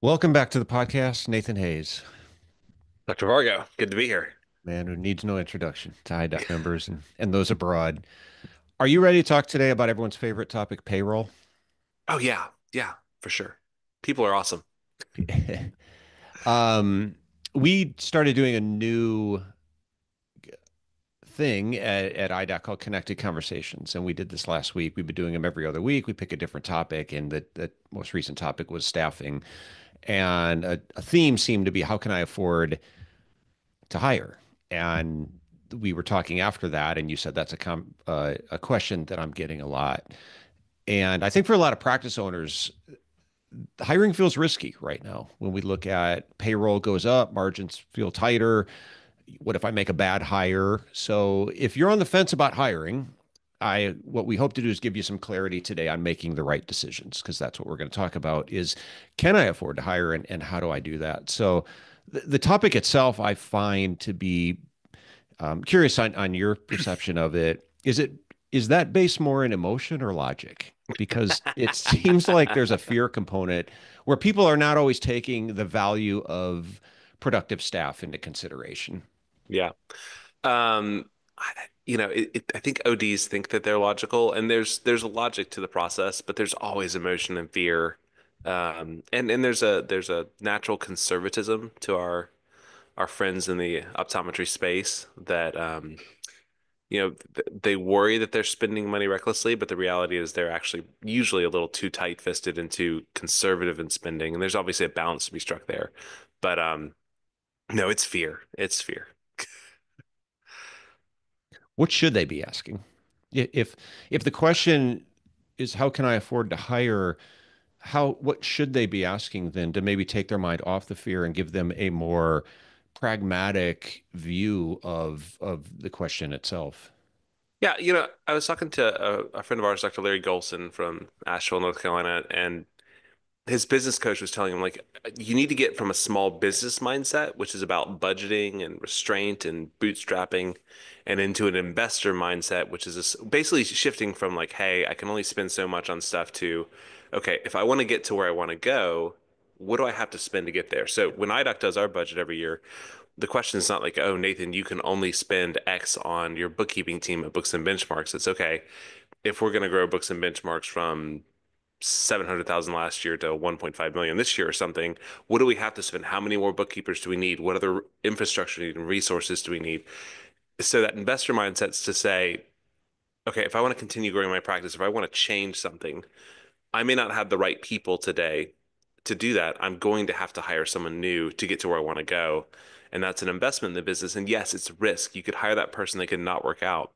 Welcome back to the podcast, Nathan Hayes, Dr. Vargo, good to be here. man who needs no introduction to IDOC members and those abroad. Are you ready to talk today about everyone's favorite topic, payroll? Oh yeah, yeah, for sure. People are awesome. Um, we started doing a new thing at IDOC called Connected Conversations, and we did this last week. We've been doing them every other week. We pick a different topic, and the most recent topic was staffing, and a theme seemed to be how can I afford to hire? And we were talking after that, and you said that's a question that I'm getting a lot. And I think for a lot of practice owners, hiring feels risky right now. When we look at payroll goes up, margins feel tighter. What if I make a bad hire? So if you're on the fence about hiring, I what we hope to do is give you some clarity today on making the right decisions because that's what we're going to talk about is can I afford to hire and how do I do that? So the topic itself I find to be curious on your perception of it. Is that based more in emotion or logic? Because it seems like there's a fear component where people are not always taking the value of productive staff into consideration. Yeah. I think ODs think that they're logical, and there's a logic to the process, but there's always emotion and fear. And there's a natural conservatism to our friends in the optometry space that they worry that they're spending money recklessly, but the reality is they're actually usually a little too tight-fisted and too conservative in spending, and there's obviously a balance to be struck there. But no, it's fear. It's fear. What should they be asking? If the question is how can I afford to hire, how what should they be asking then to maybe take their mind off the fear and give them a more pragmatic view of the question itself? Yeah, I was talking to a friend of ours, Dr. Larry Golson from Asheville, North Carolina, and his business coach was telling him like you need to get from a small business mindset, which is about budgeting and restraint and bootstrapping, and into an investor mindset, which is basically shifting from like, hey, I can only spend so much on stuff to, okay, if I want to get to where I want to go, what do I have to spend to get there? So when IDOC does our budget every year, the question is not like, oh, Nathan, you can only spend X on your bookkeeping team at Books and Benchmarks. It's okay. If we're going to grow Books and Benchmarks from 700,000 last year to 1.5 million this year or something, what do we have to spend? How many more bookkeepers do we need? What other infrastructure and resources do we need? So that investor mindset's to say, okay, if I want to continue growing my practice, if I want to change something, I may not have the right people today to do that. I'm going to have to hire someone new to get to where I want to go. And that's an investment in the business. And yes, it's a risk. You could hire that person that could not work out,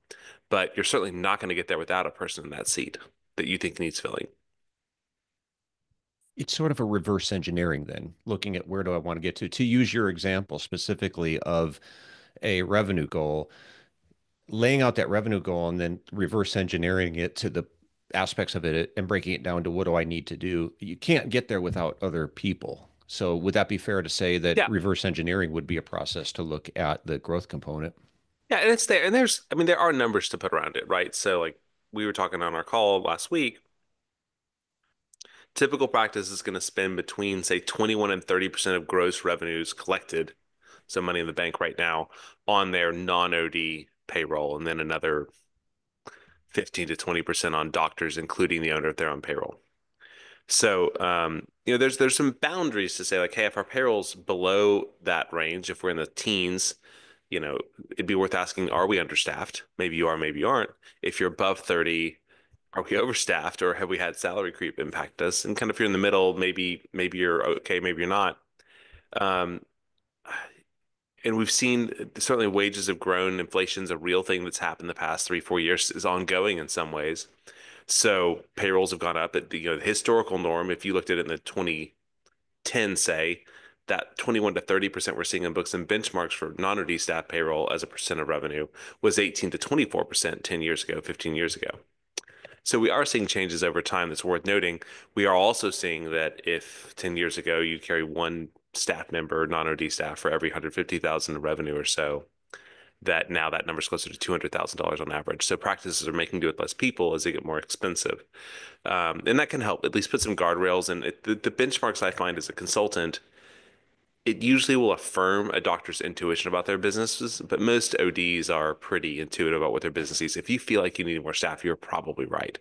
but you're certainly not going to get there without a person in that seat that you think needs filling. It's sort of a reverse engineering then, looking at where do I want to get to. To use your example specifically of a revenue goal, laying out that revenue goal and then reverse engineering it to the aspects of it and breaking it down to what do I need to do. You can't get there without other people. So would that be fair to say that Yeah. reverse engineering would be a process to look at the growth component? Yeah. And it's there. And I mean, there are numbers to put around it, right? So, like we were talking on our call last week, typical practice is going to spend between, say, 21 and 30% of gross revenues collected, so money in the bank right now, on their non-OD payroll, and then another 15 to 20% on doctors, including the owner if they're on payroll. So, there's some boundaries to say like, hey, if our payroll's below that range, if we're in the teens, it'd be worth asking, are we understaffed? Maybe you are, maybe you aren't. If you're above 30, are we overstaffed or have we had salary creep impact us? And kind of if you're in the middle, maybe you're okay, maybe you're not. Um, and we've seen certainly wages have grown. Inflation's a real thing that's happened the past 3, 4 years is ongoing in some ways. So payrolls have gone up at the historical norm. If you looked at it in the 2010, say, that 21 to 30% we're seeing in books and benchmarks for non-OD staff payroll as a percent of revenue was 18 to 24% 10 years ago, 15 years ago. So we are seeing changes over time that's worth noting. We are also seeing that if 10 years ago you carry one staff member, non-OD staff, for every 150,000 in revenue or so, that now that number's closer to $200,000 on average. So practices are making do with less people as they get more expensive. And that can help at least put some guardrails. And the benchmarks I find as a consultant, it usually will affirm a doctor's intuition about their businesses, but most ODs are pretty intuitive about what their business is. If you feel like you need more staff, you're probably right.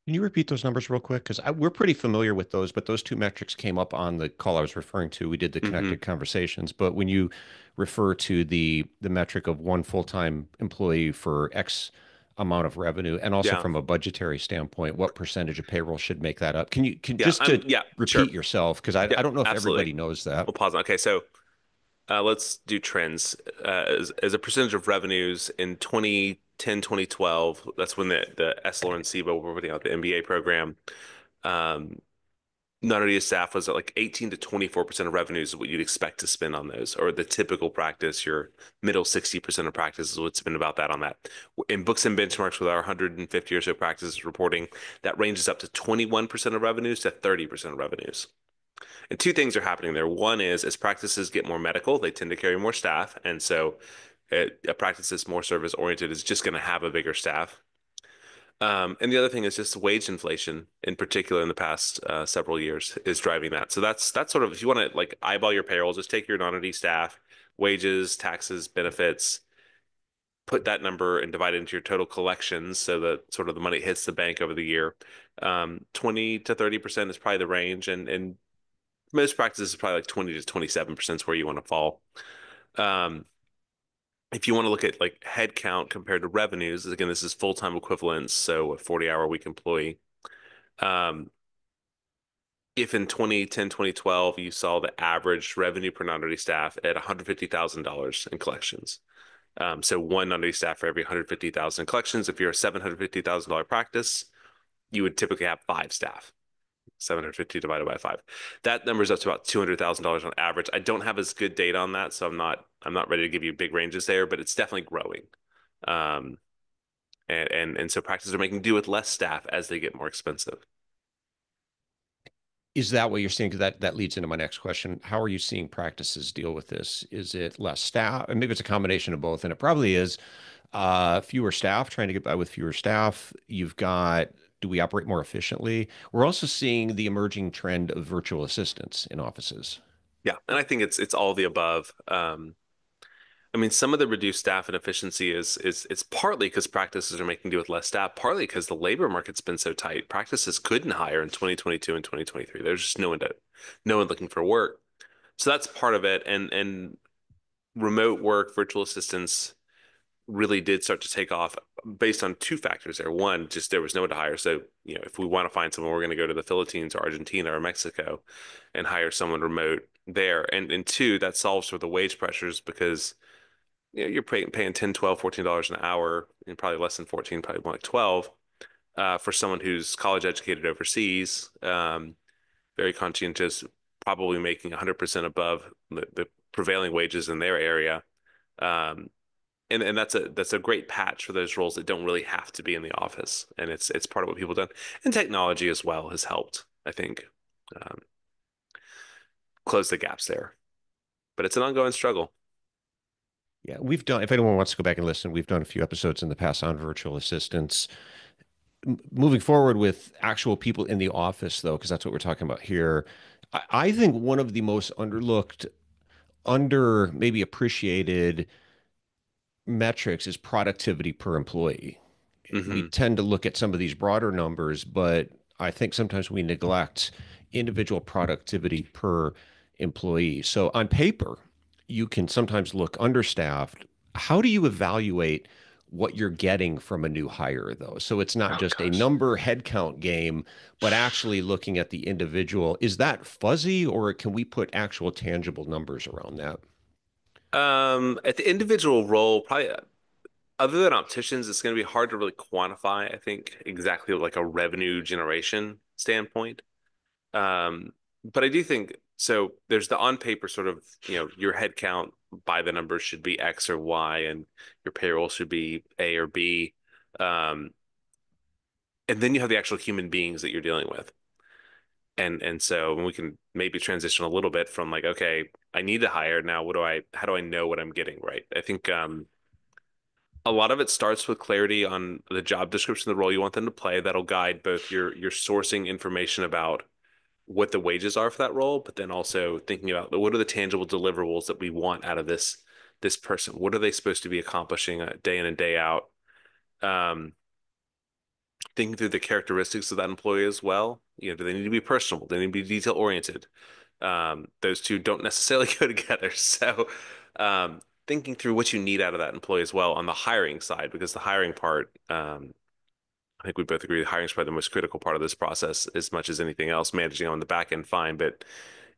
Can you repeat those numbers real quick? Because we're pretty familiar with those, but those two metrics came up on the call I was referring to. We did the Hmm. connected conversations, but when you refer to the metric of one full-time employee for X amount of revenue, and also Yeah. from a budgetary standpoint, what percentage of payroll should make that up? Can you can Yeah. just to Yeah. Sure. repeat yourself? Because Yeah. I don't know if Absolutely. everybody knows that. We'll pause. Okay. So let's do trends. As a percentage of revenues in 2010, 2012, that's when the Esler and SIBO were putting out the MBA program. Um, non-OD staff was at like 18 to 24% of revenues is what you'd expect to spend on those, or the typical practice, your middle 60% of practices would spend about that on that. In books and benchmarks with our 150 or so practices reporting, that ranges up to 21% of revenues to 30% of revenues. And two things are happening there. One is as practices get more medical, they tend to carry more staff. And so a practice that's more service oriented is just going to have a bigger staff. And the other thing is just wage inflation, in particular, in the past several years, is driving that. So that's sort of if you want to like eyeball your payroll, just take your non-OD staff, wages, taxes, benefits, put that number and divide it into your total collections, so that sort of the money hits the bank over the year. 20 to 30% is probably the range, and most practices is probably like 20 to 27% is where you want to fall. Um, if you want to look at like head count compared to revenues, again, this is full-time equivalents, so a 40-hour week employee. Um, if in 2010, 2012, you saw the average revenue per non-OD staff at $150,000 in collections. So one non-OD staff for every 150,000 in collections. If you're a $750,000 practice, you would typically have five staff. 750 divided by five. That number is up to about $200,000 on average. I don't have as good data on that, so I'm not ready to give you big ranges there, but it's definitely growing. Um, and so practices are making do with less staff as they get more expensive. Is that what you're seeing? Because that leads into my next question. How are you seeing practices deal with this? Is it less staff? And maybe it's a combination of both, and it probably is. Fewer staff, trying to get by with fewer staff. You've got, do we operate more efficiently? We're also seeing the emerging trend of virtual assistants in offices. Yeah, and I think it's all the above. I mean, some of the reduced staff and efficiency is it's partly because practices are making do with less staff, partly because the labor market's been so tight. Practices couldn't hire in 2022 and 2023. There's just no one looking for work. So that's part of it. And remote work, virtual assistants really did start to take off based on two factors there. One, just there was no one to hire. So, if we want to find someone, we're going to go to the Philippines or Argentina or Mexico and hire someone remote there. And two, that solves for the wage pressures because you're paying 10, 12, $14 an hour, and probably less than 14, probably more like 12, for someone who's college educated overseas, very conscientious, probably making 100% above the prevailing wages in their area. Um, and that's a great patch for those roles that don't really have to be in the office. And it's part of what people have done. And technology as well has helped, I think, um, close the gaps there. But it's an ongoing struggle. Yeah, we've done, if anyone wants to go back and listen, we've done a few episodes in the past on virtual assistants. Moving forward with actual people in the office, though, because that's what we're talking about here, I think one of the most underlooked, under maybe appreciated metrics is productivity per employee. We Hmm. tend to look at some of these broader numbers, but I think sometimes we neglect individual productivity per employee. So on paper, you can sometimes look understaffed. How do you evaluate what you're getting from a new hire, though? So it's not Oh just a gosh. number headcount game, but actually looking at the individual. Is that fuzzy, or can we put actual tangible numbers around that? At the individual role, probably other than opticians, it's going to be hard to really quantify, I think, exactly like a revenue generation standpoint. But I do think so. There's the on paper sort of, your head count by the numbers should be X or Y, and your payroll should be A or B. Um, and then you have the actual human beings that you're dealing with. And so we can maybe transition a little bit from like, okay, I need to hire now. How do I know what I'm getting right? I think a lot of it starts with clarity on the job description, the role you want them to play. That'll guide both your sourcing information about what the wages are for that role, but then also thinking about what are the tangible deliverables that we want out of this person? What are they supposed to be accomplishing day in and day out? Um, Thinking through the characteristics of that employee as well. Do they need to be personable? Do they need to be detail oriented? Those two don't necessarily go together. So, thinking through what you need out of that employee as well on the hiring side, because the hiring part, I think we both agree the hiring is probably the most critical part of this process as much as anything else. Managing on the back end, fine. But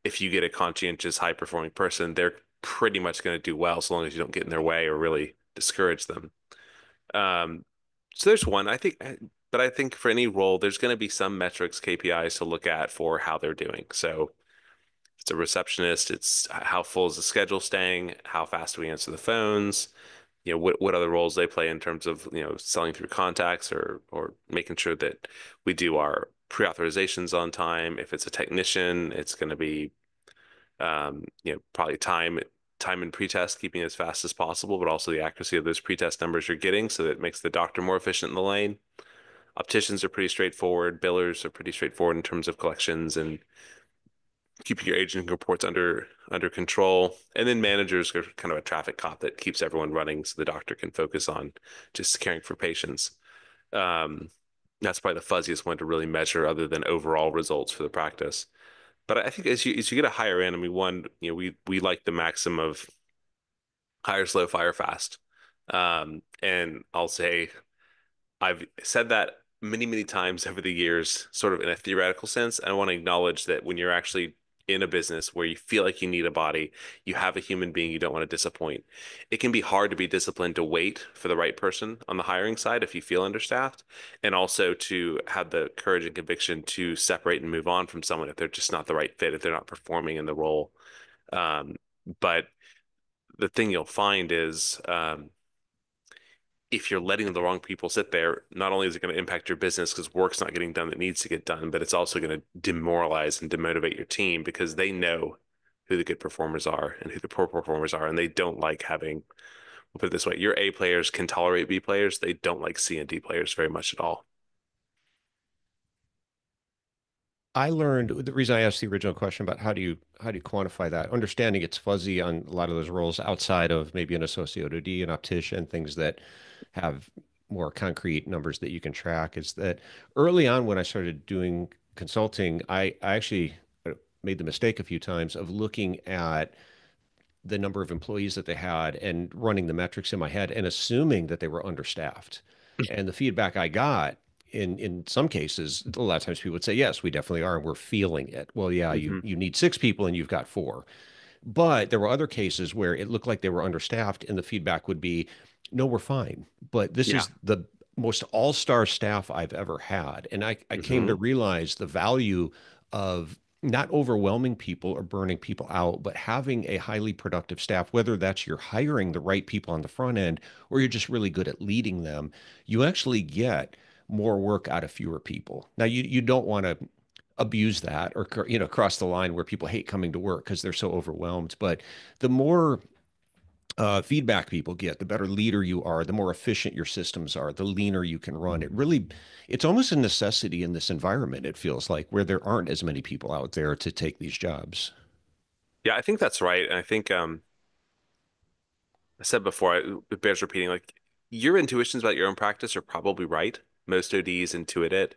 if you get a conscientious, high performing person, they're pretty much going to do well so long as you don't get in their way or really discourage them. Um, so there's one, I think, but I think for any role, there's going to be some metrics, KPIs to look at for how they're doing. So it's a receptionist, it's how full is the schedule staying, how fast do we answer the phones, what other roles they play in terms of, selling through contacts or making sure that we do our pre-authorizations on time. If it's a technician, it's going to be probably time in pretest, keeping it as fast as possible, but also the accuracy of those pretest numbers you're getting so that it makes the doctor more efficient in the lane. Opticians are pretty straightforward. Billers are pretty straightforward in terms of collections and keeping your aging reports under control. And then managers are kind of a traffic cop that keeps everyone running so the doctor can focus on just caring for patients. Um, that's probably the fuzziest one to really measure other than overall results for the practice. But I think as you get a higher end, I mean, one, we like the maxim of hire slow, fire fast. And I'll say I've said that many, many times over the years, sort of in a theoretical sense. I want to acknowledge that when you're actually in a business where you feel like you need a body, you have a human being you don't want to disappoint. It can be hard to be disciplined to wait for the right person on the hiring side if you feel understaffed, and also to have the courage and conviction to separate and move on from someone if they're just not the right fit, if they're not performing in the role. Um, but the thing you'll find is if you're letting the wrong people sit there, not only is it going to impact your business because work's not getting done that needs to get done, but it's also going to demoralize and demotivate your team because they know who the good performers are and who the poor performers are, and they don't like having, we'll put it this way, your A players can tolerate B players. They don't like C and D players very much at all. I learned the reason I asked the original question about how do you quantify that, understanding it's fuzzy on a lot of those roles outside of maybe an associate OD, an optician, things that have more concrete numbers that you can track, is that early on when I started doing consulting, I actually made the mistake a few times of looking at the number of employees that they had and running the metrics in my head and assuming that they were understaffed. And the feedback I got in some cases, a lot of times people would say, yes, we definitely are, and we're feeling it. Well, yeah, you Hmm. you need six people and you've got four. But there were other cases where it looked like they were understaffed, and the feedback would be, no, we're fine. But this Yeah. is the most all-star staff I've ever had. And I came to Hmm. realize the value of not overwhelming people or burning people out, but having a highly productive staff, whether that's you're hiring the right people on the front end or you're just really good at leading them, you actually get more work out of fewer people. Now, you don't want to abuse that or cross the line where people hate coming to work because they're so overwhelmed. But the more feedback people get, the better leader you are, the more efficient your systems are, the leaner you can run. It's almost a necessity in this environment, it feels like, where there aren't as many people out there to take these jobs. Yeah, I think that's right. And I think I said before, it bears repeating, like your intuitions about your own practice are probably right. Most ODs intuit it.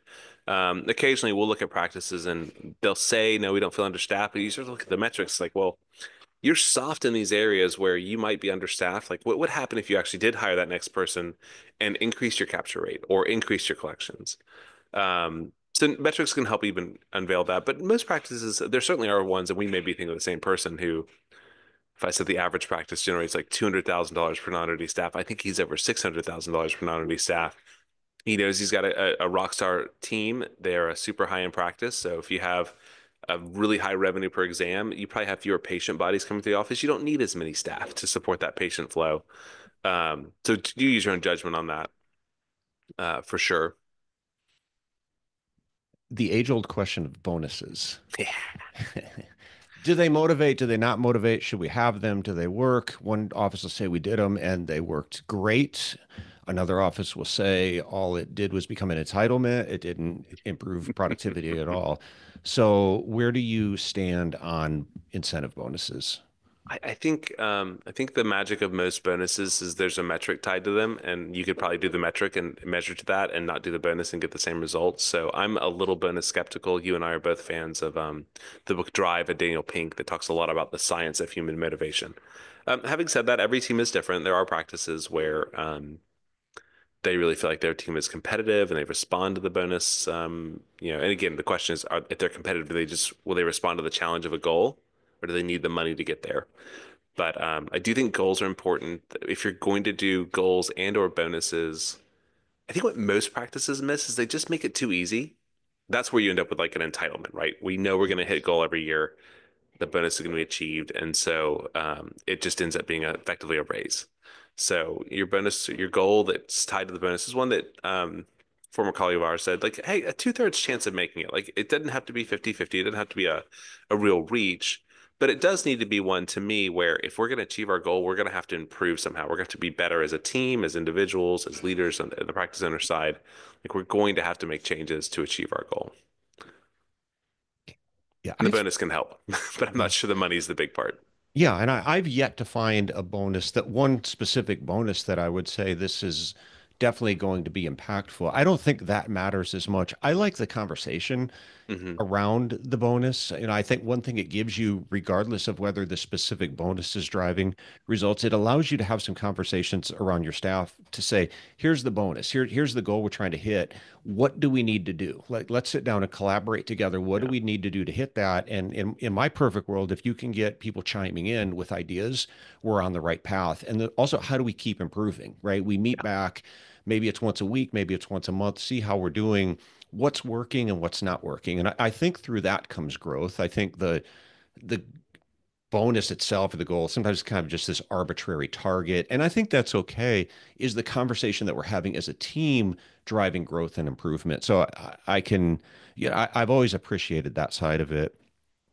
Occasionally we'll look at practices and they'll say, no, we don't feel understaffed, but you sort of look at the metrics like, well, you're soft in these areas where you might be understaffed. Like, what would happen if you actually did hire that next person and increase your capture rate or increase your collections? So metrics can help even unveil that. But most practices, there certainly are ones, and we may be thinking of the same person who, if I said the average practice generates like $200,000 per non-OD staff, I think he's over $600,000 per non-OD staff. He knows he's got a rock star team. They're a super high end practice. So if you have a really high revenue per exam, you probably have fewer patient bodies coming to the office. You don't need as many staff to support that patient flow. So you use your own judgment on that, for sure. the age-old question of bonuses. Yeah. Do they motivate? Do they not motivate? Should we have them? Do they work? One office will say we did them and they worked great. Another office will say all it did was become an entitlement. It didn't improve productivity at all. So, where do you stand on incentive bonuses? I think the magic of most bonuses is there's a metric tied to them, and you could probably do the metric and measure to that and not do the bonus and get the same results. So I'm a little bonus skeptical. You and I are both fans of the book Drive by Daniel Pink that talks a lot about the science of human motivation. Having said that, every team is different. There are practices where they really feel like their team is competitive and they respond to the bonus. And again, the question is, if they're competitive, do they just will they respond to the challenge of a goal, or do they need the money to get there? But I do think goals are important. If you're going to do goals and or bonuses, I think what most practices miss is they just make it too easy. That's where you end up with like an entitlement, right? We know we're going to hit goal every year. The bonus is going to be achieved, and so it just ends up being effectively a raise. So your bonus, your goal that's tied to the bonus is one that former colleague of ours said, like, hey, a two-thirds chance of making it. Like it doesn't have to be 50-50. It doesn't have to be a real reach, but it does need to be one to me where if we're going to achieve our goal, we're going to have to improve somehow. We're going to have to be better as a team, as individuals, as leaders on the practice owner side. Like we're going to have to make changes to achieve our goal. Yeah, And the bonus can help, but I'm not sure the money's the big part. yeah, and I've yet to find a bonus that one specific bonus that I would say this is definitely going to be impactful. I don't think that matters as much. I like the conversation Hmm. around the bonus. I think one thing it gives you, regardless of whether the specific bonus is driving results, it allows you to have some conversations around your staff to say, here's the bonus, here's the goal we're trying to hit. What do we need to do? Like, let's sit down and collaborate together. What do Yeah. we need to do to hit that? And in my perfect world, if you can get people chiming in with ideas, we're on the right path. And also, how do we keep improving, right? We meet back. Maybe it's once a week, maybe it's once a month, see how we're doing, what's working and what's not working. And I think through that comes growth. I think the bonus itself or the goal sometimes kind of just this arbitrary target. And I think that's okay. Is the conversation that we're having as a team driving growth and improvement? So I can, I've always appreciated that side of it.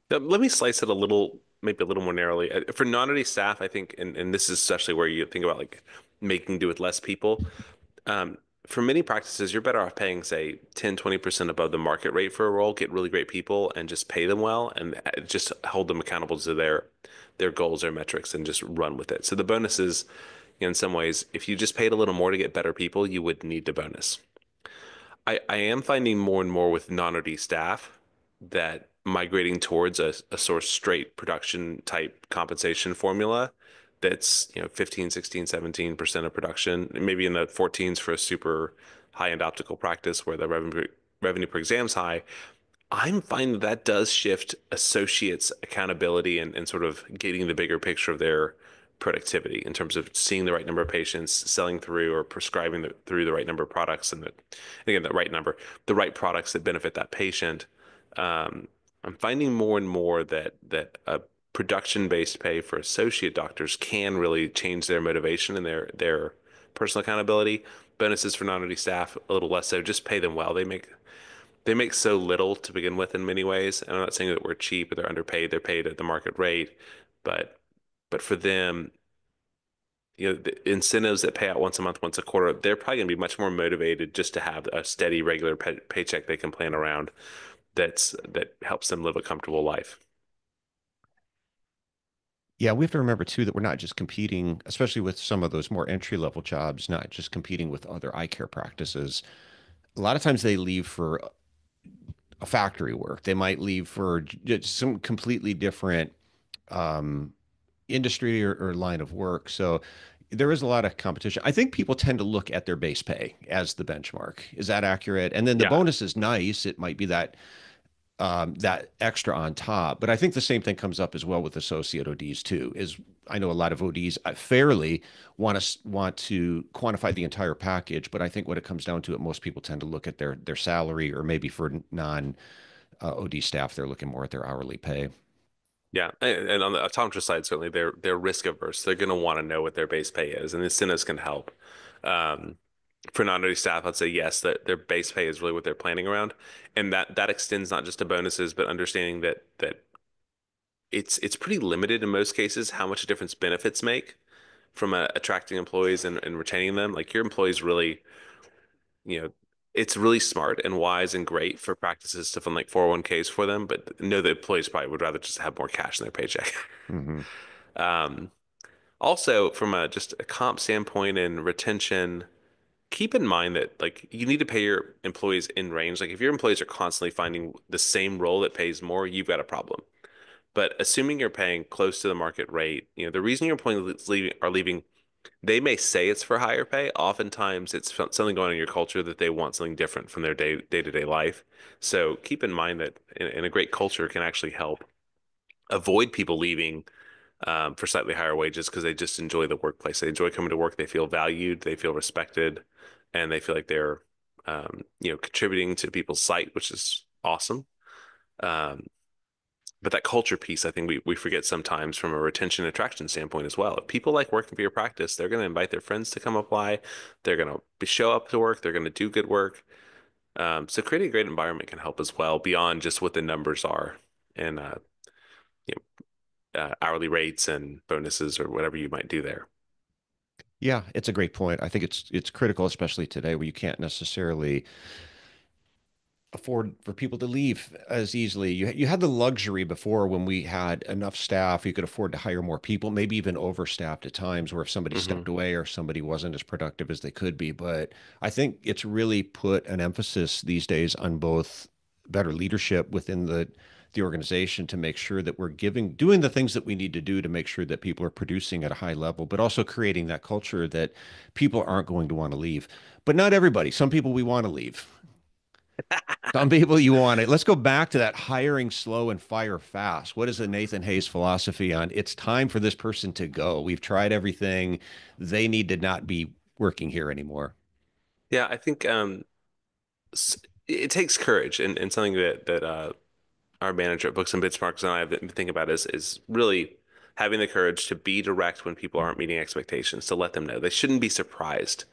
Let me slice it a little, maybe a little more narrowly. For non-OD staff, I think, and this is especially where you think about like making do with less people. Um, for many practices, you're better off paying, say, 10-20% above the market rate for a role, get really great people, and just pay them well, and just hold them accountable to their goals, their metrics, and just run with it. So the bonuses, in some ways, if you just paid a little more to get better people, you would need the bonus. I am finding more and more with non-OD staff that migrating towards a sort of straight production type compensation formula that's, 15, 16, 17% of production, maybe in the 14s for a super high-end optical practice where the revenue per exam is high. I'm finding that does shift associates' accountability and sort of getting the bigger picture of their productivity in terms of seeing the right number of patients, selling through or prescribing through the right number of products, and again, the right products that benefit that patient. Um, I'm finding more and more that a production-based pay for associate doctors can really change their motivation and their personal accountability. Bonuses for non-OD staff, a little less so. Just pay them well. They make so little to begin with in many ways. And I'm not saying that we're cheap or they're underpaid. They're paid at the market rate, but for them, the incentives that pay out once a month, once a quarter, they're probably going to be much more motivated just to have a steady, regular paycheck they can plan around. That helps them live a comfortable life. Yeah, we have to remember too that we're not just competing, especially with some of those more entry level jobs, not just competing with other eye care practices. A lot of times they leave for a factory work. They might leave for just some completely different um, industry or line of work. So there is a lot of competition. I think people tend to look at their base pay as the benchmark. Is that accurate? And then the Yeah, bonus is nice. It might be that extra on top. But I think the same thing comes up as well with associate ODs too. Is I know a lot of ODs fairly want to quantify the entire package, but I think when it comes down to it, most people tend to look at their salary, or maybe for non OD staff, they're looking more at their hourly pay. yeah, and on the optometrist side, certainly they're risk averse. They're going to want to know what their base pay is, and incentives can help. Um, For non-ready staff, I'd say yes, that their base pay is really what they're planning around, and that extends not just to bonuses, but understanding that it's pretty limited in most cases how much a difference benefits make from attracting employees and retaining them. Like your employees really, you know, it's really smart and wise and great for practices to fund like 401ks for them, but know that employees probably would rather just have more cash in their paycheck. Hmm. Um, Also, from a just a comp standpoint and retention, keep in mind that like you need to pay your employees in range. Like if your employees are constantly finding the same role that pays more, you've got a problem. But assuming you're paying close to the market rate, the reason your employees are leaving, they may say it's for higher pay. Oftentimes, it's something going on in your culture that they want something different from their day-to-day life. So keep in mind that in a great culture can actually help avoid people leaving for slightly higher wages because they just enjoy the workplace. They enjoy coming to work. They feel valued. They feel respected, and they feel like they're contributing to people's site, which is awesome. Um, but that culture piece, I think we forget sometimes from a retention and attraction standpoint as well. If people like working for your practice, they're going to invite their friends to come apply. They're going to show up to work. They're going to do good work. So creating a great environment can help as well beyond just what the numbers are and you hourly rates and bonuses or whatever you might do there. Yeah, it's a great point. I think it's critical, especially today, where you can't necessarily afford for people to leave as easily. You had the luxury before when we had enough staff, you could afford to hire more people, maybe even overstaffed at times where if somebody Hmm. stepped away or somebody wasn't as productive as they could be. But I think it's really put an emphasis these days on both better leadership within the organization to make sure that we're doing the things that we need to do to make sure that people are producing at a high level, but also creating that culture that people aren't going to want to leave. But not everybody. Some people we want to leave. Some people you want it. Let's go back to that hiring slow and fire fast. What is the Nathan Hayes philosophy on it's time for this person to go? We've tried everything. They need to not be working here anymore. Yeah, I think it takes courage and something that our manager at Books and Benchmarks and I have been thinking about is really having the courage to be direct when people aren't meeting expectations, to let them know. They shouldn't be surprised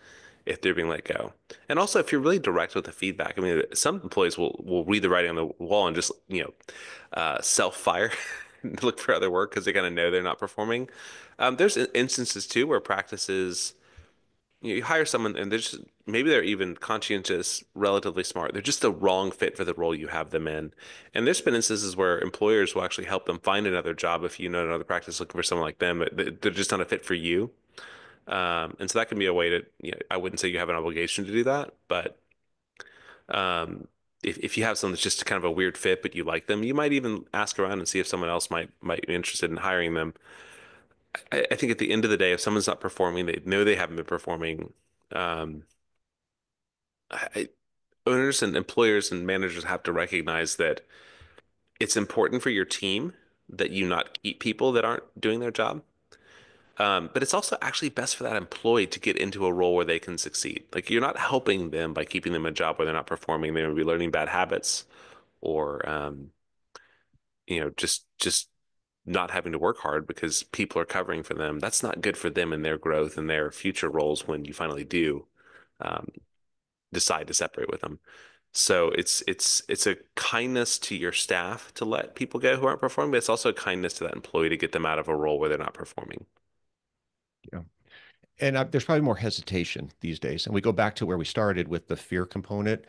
if they're being let go. And also, if you're really direct with the feedback, I mean, some employees will read the writing on the wall and just, self-fire, look for other work because they kind of know they're not performing. There's instances too where practices you hire someone and they're just maybe they're even conscientious, relatively smart. They're just the wrong fit for the role you have them in. And there's been instances where employers will actually help them find another job if you know another practice looking for someone like them. They're just not a fit for you. And so that can be a way to, I wouldn't say you have an obligation to do that, but um, if you have someone that's just kind of a weird fit, but you like them, you might even ask around and see if someone else might be interested in hiring them. I think at the end of the day, if someone's not performing, they know they haven't been performing. Um, I, Owners and employers and managers have to recognize that it's important for your team that you not keep people that aren't doing their job. But it's also actually best for that employee to get into a role where they can succeed. Like you're not helping them by keeping them in a job where they're not performing. They may be learning bad habits or, just not having to work hard because people are covering for them. That's not good for them and their growth and their future roles when you finally do um, decide to separate with them. So it's a kindness to your staff to let people go who aren't performing, but it's also a kindness to that employee to get them out of a role where they're not performing. Yeah. And there's probably more hesitation these days. And we go back to where we started with the fear component.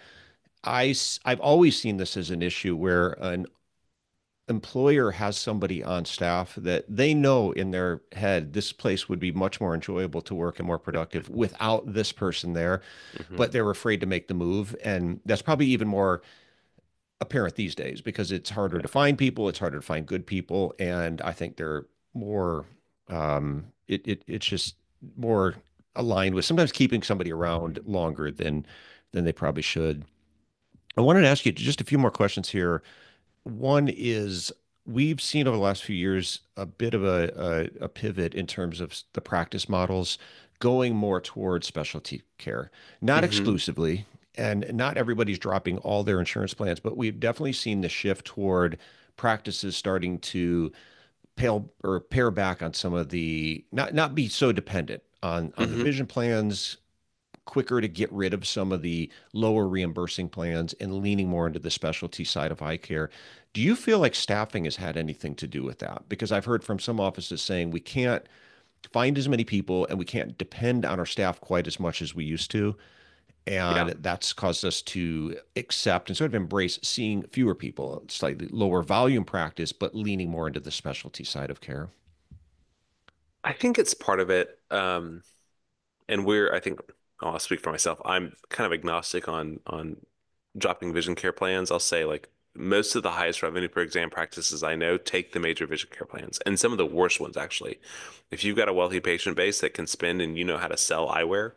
I've always seen this as an issue where an employer has somebody on staff that they know in their head this place would be much more enjoyable to work and more productive without this person there, Hmm. but they're afraid to make the move. And that's probably even more apparent these days because it's harder to Yeah. find people, it's harder to find good people, and I think they're more it's just more aligned with sometimes keeping somebody around longer than they probably should. I wanted to ask you just a few more questions here. One is we've seen over the last few years a bit of a pivot in terms of the practice models going more towards specialty care, not Hmm. exclusively, and not everybody's dropping all their insurance plans, but we've definitely seen the shift toward practices starting to pare back on some of the not be so dependent on the Hmm. vision plans, quicker to get rid of some of the lower reimbursing plans and leaning more into the specialty side of eye care. Do you feel like staffing has had anything to do with that? Because I've heard from some offices saying we can't find as many people and we can't depend on our staff quite as much as we used to. And Yeah. that's caused us to accept and sort of embrace seeing fewer people, slightly lower volume practice, but leaning more into the specialty side of care. I think it's part of it. And I think, I'll speak for myself. I'm kind of agnostic on dropping vision care plans. I'll say like most of the highest revenue per exam practices I know take the major vision care plans, and some of the worst ones actually. If you've got a wealthy patient base that can spend and you know how to sell eyewear,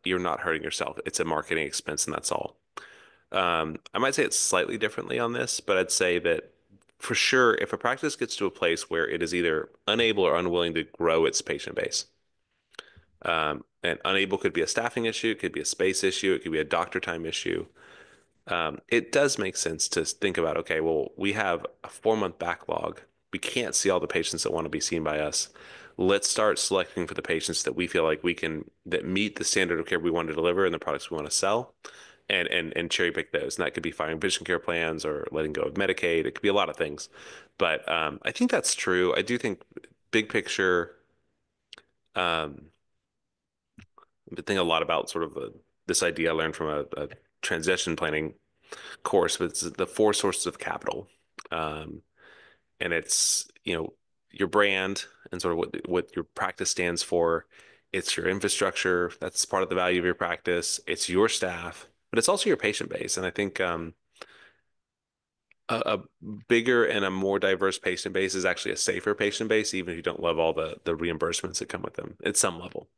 you're not hurting yourself. It's a marketing expense, and that's all. I might say it's slightly differently on this, but I'd say that for sure, if a practice gets to a place where it is either unable or unwilling to grow its patient base, and unable could be a staffing issue, it could be a space issue, it could be a doctor time issue. It does make sense to think about, okay, well, we have a 4 month backlog. We can't see all the patients that want to be seen by us. Let's start selecting for the patients that we feel like that meet the standard of care we want to deliver and the products we want to sell, and cherry pick those. And that could be firing vision care plans or letting go of Medicaid. It could be a lot of things. But I think that's true. I do think big picture, um, I think a lot about sort of this idea I learned from a transition planning course, but it's the four sources of capital. Um, and it's, your brand and sort of what your practice stands for. It's your infrastructure. That's part of the value of your practice. It's your staff, but it's also your patient base. And I think a bigger and a more diverse patient base is actually a safer patient base, even if you don't love all the reimbursements that come with them at some level.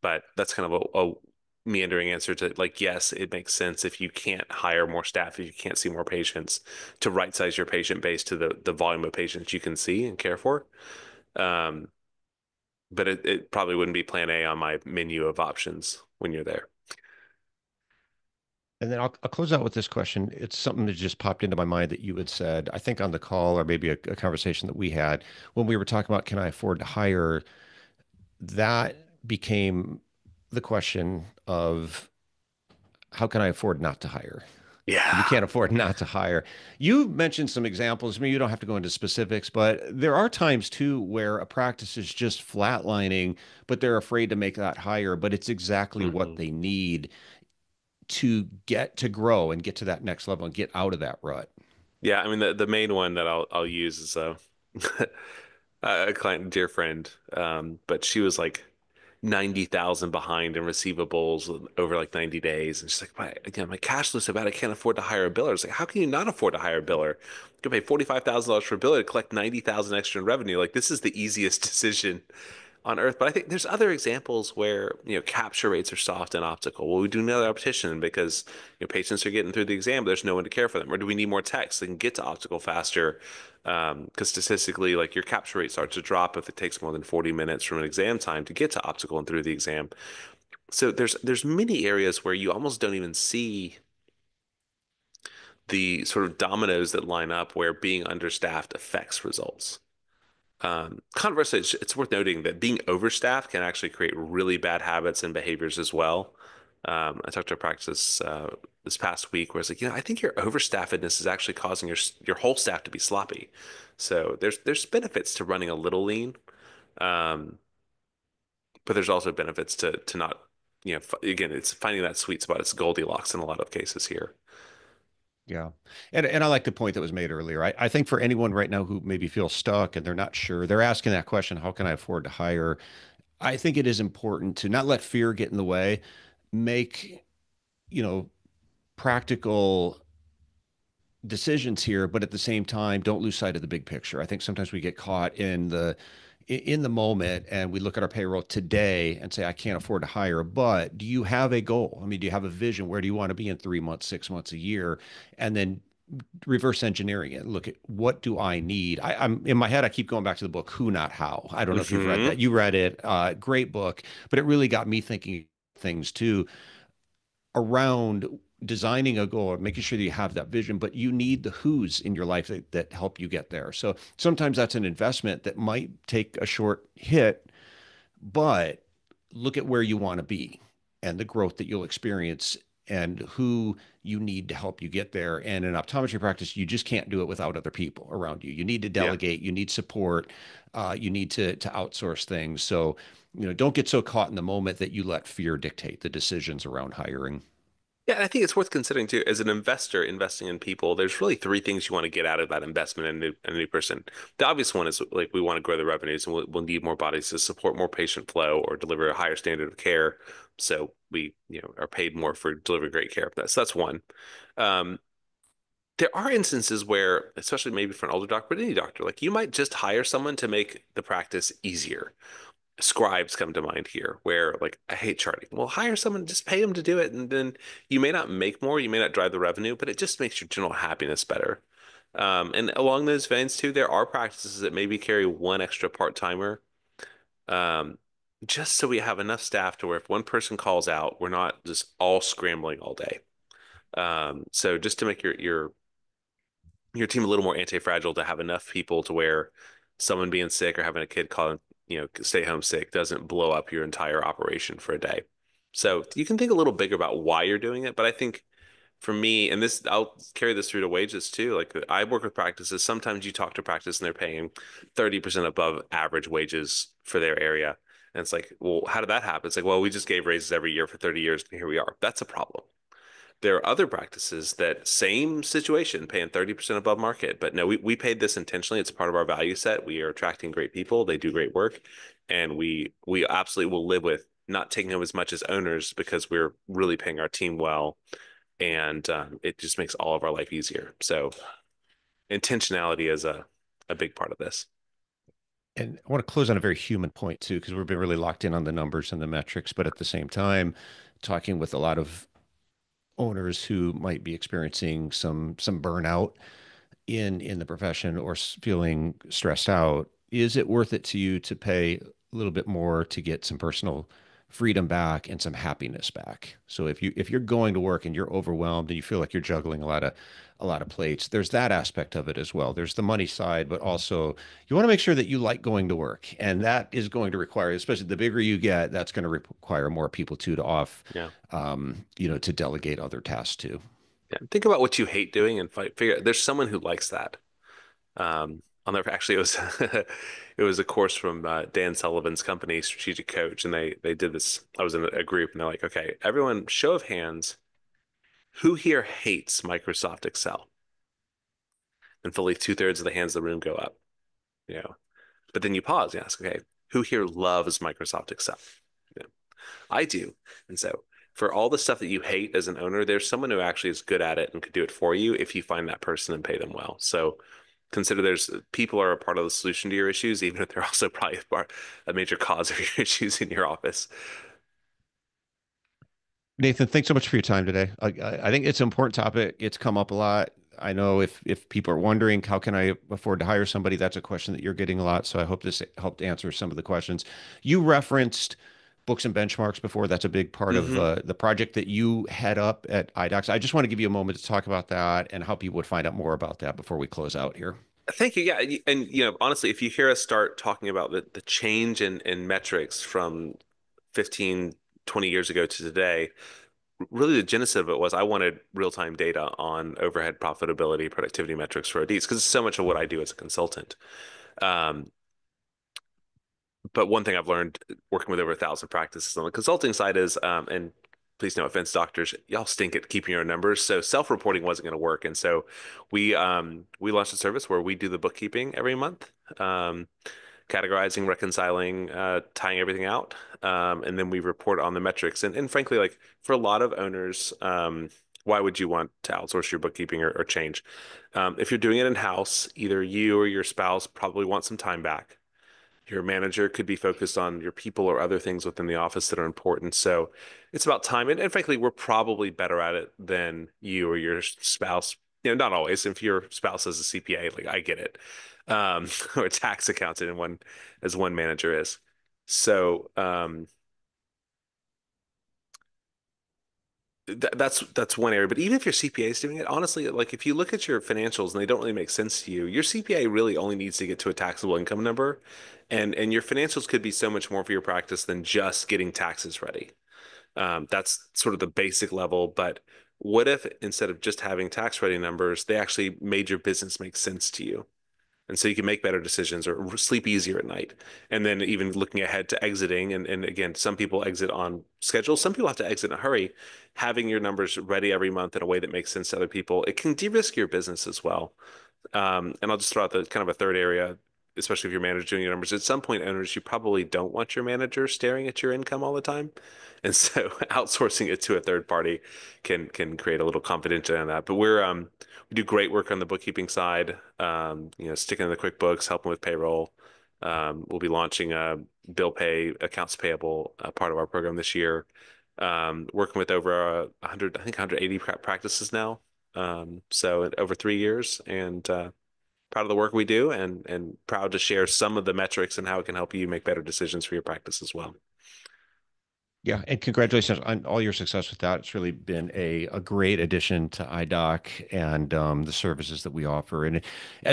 But that's kind of a meandering answer to like, yes, it makes sense if you can't hire more staff, if you can't see more patients, to right size your patient base to the volume of patients you can see and care for. Um, but it probably wouldn't be plan A on my menu of options when you're there. And then I'll close out with this question. It's something that just popped into my mind that you had said, I think on the call or maybe a conversation that we had when we were talking about can I afford to hire? That became the question of how can I afford not to hire? You Yeah. can't afford not to hire. You mentioned some examples. I mean, you don't have to go into specifics, but there are times too where a practice is just flatlining, but they're afraid to make that hire, but it's exactly what Hmm. they need to get to grow and get to that next level and get out of that rut. Yeah, I mean the main one that I'll use is a client, dear friend, but she was like 90,000 behind in receivables over like 90 days. And she's like, again, my cash flow is so bad, I can't afford to hire a biller. It's like, how can you not afford to hire a biller? You can pay $45,000 for a biller to collect 90,000 extra in revenue. Like this is the easiest decision on earth. But I think there's other examples where, capture rates are soft and optical. Well, we do another optician because, patients are getting through the exam, but there's no one to care for them. Or do we need more techs that can get to optical faster? Because statistically, like your capture rate starts to drop if it takes more than 40 minutes from an exam time to get to optical and through the exam. So there's many areas where you almost don't even see the sort of dominoes that line up where being understaffed affects results. Conversely, it's worth noting that being overstaffed can actually create really bad habits and behaviors as well. I talked to a practice this past week where it's like, I think your overstaffedness is actually causing your whole staff to be sloppy. So there's benefits to running a little lean, um, but there's also benefits to not, again, it's finding that sweet spot. It's Goldilocks in a lot of cases here. Yeah. And I like the point that was made earlier. I think for anyone right now who maybe feels stuck and they're not sure, they're asking that question, how can I afford to hire? I think it is important to not let fear get in the way, make, you know, practical decisions here, but at the same time, don't lose sight of the big picture. I think sometimes we get caught in the moment and we look at our payroll today and say, I can't afford to hire. But do you have a goal? I mean, do you have a vision? Where do you want to be in 3 months, 6 months, a year? And then reverse engineering it. Look at what do I need? I'm in my head, I keep going back to the book, Who Not How. I don't know if you've read Hmm. that. You read it. Great book, but it really got me thinking things too around designing a goal or making sure that you have that vision, but you need the who's in your life that help you get there. So sometimes that's an investment that might take a short hit, but look at where you want to be and the growth that you'll experience and who you need to help you get there. And in optometry practice, you just can't do it without other people around you. You need to Yeah. delegate, you need support, you need to outsource things. So, don't get so caught in the moment that you let fear dictate the decisions around hiring. Yeah, and I think it's worth considering too, as an investor investing in people, there's really three things you want to get out of that investment in a new person. The obvious one is like we want to grow the revenues and we'll need more bodies to support more patient flow or deliver a higher standard of care. So we, are paid more for delivering great care. So that's one. Um, there are instances where, especially maybe for an older doctor, but any doctor, like you might just hire someone to make the practice easier. Scribes come to mind here, where like I hate charting. Well, hire someone, just pay them to do it, and then you may not make more, you may not drive the revenue, but it just makes your general happiness better. And along those veins too, there are practices that maybe carry one extra part-timer, um, just so we have enough staff to where if one person calls out, we're not just all scrambling all day. So just to make your team a little more anti-fragile, to have enough people to where someone being sick or having a kid calling, stay home sick doesn't blow up your entire operation for a day. So you can think a little bigger about why you're doing it. But I think for me, and this, I'll carry this through to wages too. Like I work with practices. Sometimes you talk to practice and they're paying 30% above average wages for their area. And it's like, well, how did that happen? It's like, well, we just gave raises every year for 30 years and here we are. That's a problem. There are other practices that same situation, paying 30% above market, but no, we paid this intentionally. It's part of our value set. We are attracting great people. They do great work. And we absolutely will live with not taking home as much as owners because we're really paying our team well. And it just makes all of our life easier. So intentionality is a big part of this. And I want to close on a very human point too, because we've been really locked in on the numbers and the metrics, but at the same time, talking with a lot of owners who might be experiencing some burnout in the profession or feeling stressed out, is it worth it to you to pay a little bit more to get some personal freedom back and some happiness back? So if you're going to work and you're overwhelmed and you feel like you're juggling a lot of plates, there's that aspect of it as well. There's the money side, but also you want to make sure that you like going to work, and that is going to require, especially the bigger you get, that's going to require more people too to Yeah. to delegate other tasks to. Yeah. Think about what you hate doing and figure there's someone who likes that. I'll never actually it was it was a course from Dan Sullivan's company, Strategic Coach, and they did this. I was in a group, and they're like, "Okay, everyone, show of hands, who here hates Microsoft Excel?" And fully two-thirds of the hands in the room go up. You know, but then you pause and ask, "Okay, who here loves Microsoft Excel?" You know, I do, and so. For all the stuff that you hate as an owner, there's someone who actually is good at it and could do it for you if you find that person and pay them well. So consider there's people are a part of the solution to your issues, even if they're also probably a major cause of your issues in your office. Nathan, thanks so much for your time today. I think it's an important topic. It's come up a lot. I know if people are wondering how can I afford to hire somebody, that's a question that you're getting a lot. So I hope this helped answer some of the questions. You referenced books and benchmarks before. That's a big part of Hmm. the project that you head up at iDocs. I just want to give you a moment to talk about that and how people would find out more about that before we close out here. Thank you. Yeah, and honestly, if you hear us start talking about the change in metrics from 15, 20 years ago to today, really the genesis of it was I wanted real-time data on overhead profitability, productivity metrics for ODs because it's so much of what I do as a consultant. Um, but one thing I've learned working with over 1,000 practices on the consulting side is, and please no offense, doctors, y'all stink at keeping your numbers. So self-reporting wasn't going to work, and so we launched a service where we do the bookkeeping every month, categorizing, reconciling, tying everything out, and then we report on the metrics. And frankly, like for a lot of owners, why would you want to outsource your bookkeeping or change? If you're doing it in house, either you or your spouse probably want some time back. Your manager could be focused on your people or other things within the office that are important. So it's about time. And frankly, we're probably better at it than you or your spouse. Not always. If your spouse is a CPA, like I get it, or a tax accountant, and one as one manager is. So That's one area. But even if your CPA is doing it, honestly, like if you look at your financials and they don't really make sense to you, your CPA really only needs to get to a taxable income number, and your financials could be so much more for your practice than just getting taxes ready. That's sort of the basic level. But what if instead of just having tax ready numbers, they actually made your business make sense to you? And so you can make better decisions or sleep easier at night. And then even looking ahead to exiting, and again, some people exit on schedule, some people have to exit in a hurry. Having your numbers ready every month in a way that makes sense to other people, it can de-risk your business as well. And I'll just throw out the kind of a third area, especially if your manager's doing your numbers. At some point, owners, you probably don't want your manager staring at your income all the time. And so outsourcing it to a third party can create a little confidentiality in that. But we do great work on the bookkeeping side, sticking in the QuickBooks, helping with payroll. We'll be launching a bill pay, accounts payable part of our program this year. Working with over 100, I think 180 practices now. So over 3 years, and proud of the work we do, and proud to share some of the metrics and how it can help you make better decisions for your practice as well. Yeah, and congratulations on all your success with that. It's really been a great addition to iDoc and the services that we offer. And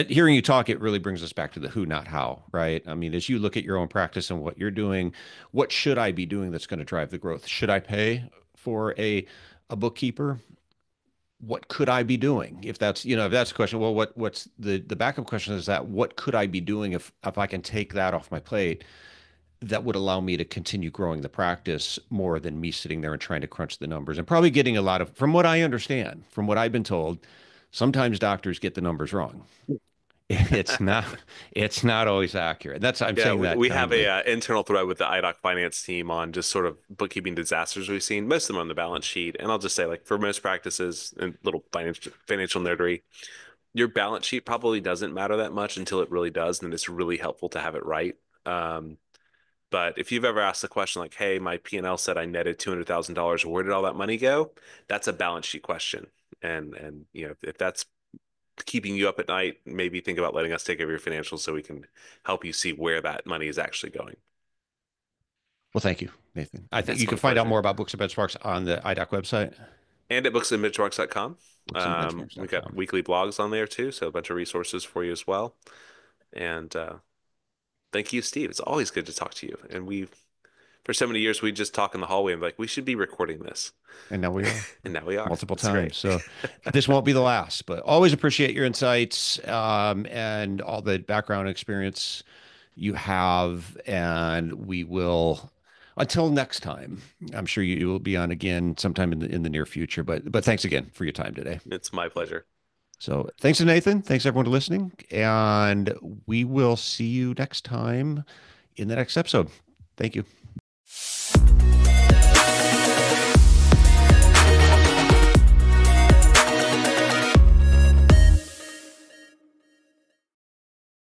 hearing you talk, it really brings us back to the who, not how, right? I mean, as you look at your own practice and what you're doing, what should I be doing that's going to drive the growth? Should I pay for a bookkeeper? What could I be doing? If that's, if that's the question, well, what's the backup question is that what could I be doing if I can take that off my plate? That would allow me to continue growing the practice more than me sitting there and trying to crunch the numbers and probably getting a lot of, from what I understand, from what I've been told, sometimes doctors get the numbers wrong. It's not, it's not always accurate. I'm Yeah, saying that we have a kindly. internal thread with the IDOC finance team on just sort of bookkeeping disasters we've seen. Most of them on the balance sheet, and I'll just say, like for most practices and little financial nerdery, your balance sheet probably doesn't matter that much until it really does, and it's really helpful to have it right. Um, but if you've ever asked the question like, "Hey, my P&L said I netted $200,000. Where did all that money go?" That's a balance sheet question, and if that's keeping you up at night, maybe think about letting us take over your financials so we can help you see where that money is actually going. Well, thank you, Nathan. I think It's you my can find out pleasure. more about books and benchmarks on the iDoc website, And at booksandbenchmarks.com. We've got booksandbenchmarks.com. weekly blogs on there too, so a bunch of resources for you as well. And thank you, Steve. It's always good to talk to you. And for so many years, we just talk in the hallway and be like, we should be recording this. And now we are. And now we are. Multiple It's great. times. So this won't be the last, but always appreciate your insights and all the background experience you have. And we will, until next time, I'm sure you will be on again sometime in the near future. But thanks again for your time today. It's my pleasure. So thanks to Nathan. Thanks everyone for listening. And we will see you next time in the next episode. Thank you.